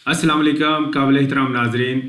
अस्सलाम वालेकुम काबिल एहतराम नाजरीन।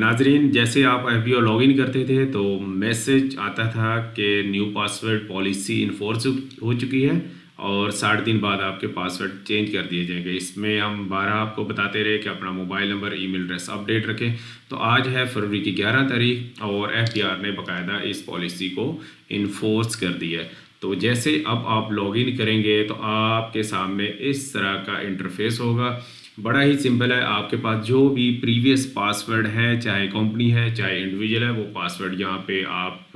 नाजरीन, जैसे आप FBO लॉगिन करते थे तो मैसेज आता था कि न्यू पासवर्ड पॉलिसी इन्फोर्स हो चुकी है और 60 दिन बाद आपके पासवर्ड चेंज कर दिए जाएंगे। इसमें हम 12 आपको बताते रहे कि अपना mobile number email address update रखें। तो आज है फरवरी की 11 तारीख और FBR ने बाकायदा इस पॉलिसी को इन्फोर्स कर दिया है। तो जैसे अब आप लॉगिन करेंगे तो आपके सामने इस तरह का इंटरफेस होगा। बड़ा ही सिंपल है। आपके पास जो भी प्रीवियस पासवर्ड है, चाहे कंपनी है चाहे इंडिविजुअल है, वो पासवर्ड यहाँ पे आप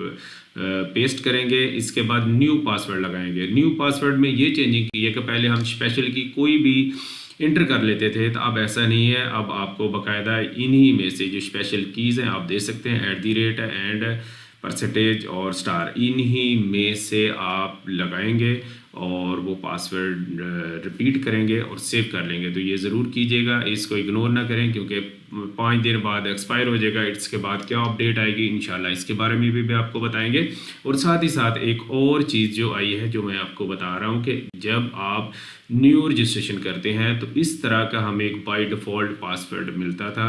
पेस्ट करेंगे। इसके बाद न्यू पासवर्ड लगाएंगे। न्यू पासवर्ड में ये चेंजिंग की है कि पहले हम स्पेशल की कोई भी इंटर कर लेते थे, तो अब ऐसा नहीं है। अब आपको बाकायदा इन्हीं में से जो स्पेशल कीज़ हैं आप दे सकते हैं, @ है एंड परसेंटेज और स्टार, इन्हीं में से आप लगाएंगे और वो पासवर्ड रिपीट करेंगे और सेव कर लेंगे। तो ये ज़रूर कीजिएगा, इसको इग्नोर ना करें क्योंकि 5 दिन बाद एक्सपायर हो जाएगा। इसके बाद क्या अपडेट आएगी इंशाल्लाह इसके बारे में भी आपको बताएंगे। और साथ ही साथ एक और चीज़ जो आई है जो मैं आपको बता रहा हूँ कि जब आप न्यू रजिस्ट्रेशन करते हैं तो इस तरह का हमें एक बाय डिफ़ॉल्ट पासवर्ड मिलता था।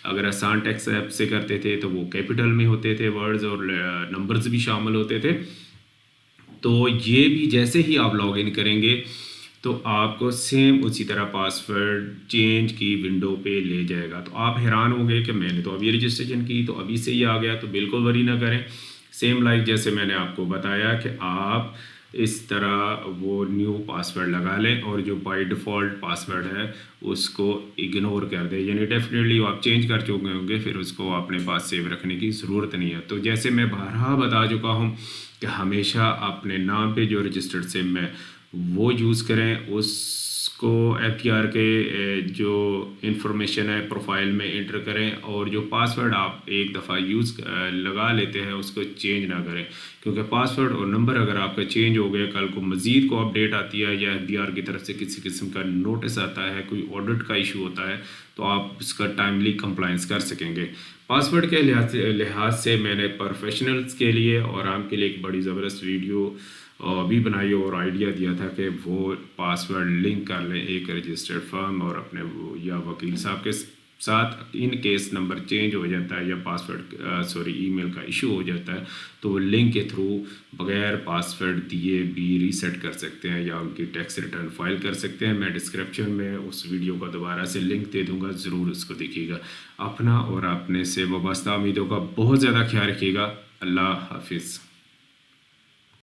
अगर आसान टेक्स्ट ऐप से करते थे तो वो कैपिटल में होते थे वर्ड्स और नंबर्स भी शामिल होते थे। तो ये भी जैसे ही आप लॉगिन करेंगे तो आपको सेम उसी तरह पासवर्ड चेंज की विंडो पे ले जाएगा। तो आप हैरान होंगे कि मैंने तो अभी रजिस्ट्रेशन की तो अभी से ही आ गया। तो बिल्कुल वरी ना करें। सेम लाइक जैसे मैंने आपको बताया कि आप इस तरह वो न्यू पासवर्ड लगा लें और जो बाय डिफ़ॉल्ट पासवर्ड है उसको इग्नोर कर दें। यानी डेफिनेटली आप चेंज कर चुके होंगे, फिर उसको अपने पास सेव रखने की ज़रूरत नहीं है। तो जैसे मैं बारहा बता चुका हूँ कि हमेशा अपने नाम पे जो रजिस्टर्ड सिम है वो यूज़ करें। उसको FBR के जो इंफॉर्मेशन है प्रोफाइल में इंटर करें और जो पासवर्ड आप एक दफ़ा यूज़ लगा लेते हैं उसको चेंज ना करें, क्योंकि पासवर्ड और नंबर अगर आपका चेंज हो गया, कल को मज़ीद को अपडेट आती है या FBR की तरफ से किसी किस्म का नोटिस आता है, कोई ऑडिट का इशू होता है, तो आप इसका टाइमली कंप्लाइंस कर सकेंगे। पासवर्ड के लिहाज से मैंने प्रोफेशनल्स के लिए और आम के लिए एक बड़ी ज़बरदस्त वीडियो भी बनाई और आइडिया दिया था कि वो पासवर्ड लिंक कर लें एक रजिस्टर्ड फर्म और अपने वो या वकील साहब के साथ। इन केस नंबर चेंज हो जाता है या पासवर्ड ईमेल का इशू हो जाता है तो वो लिंक के थ्रू बगैर पासवर्ड दिए भी रीसेट कर सकते हैं या उनकी टैक्स रिटर्न फाइल कर सकते हैं। मैं डिस्क्रिप्शन में उस वीडियो का दोबारा से लिंक दे दूंगा, ज़रूर उसको देखिएगा। अपना और अपने से वाबस्ता उम्मीदों का बहुत ज़्यादा ख्याल रखिएगा। अल्लाह हाफिज़।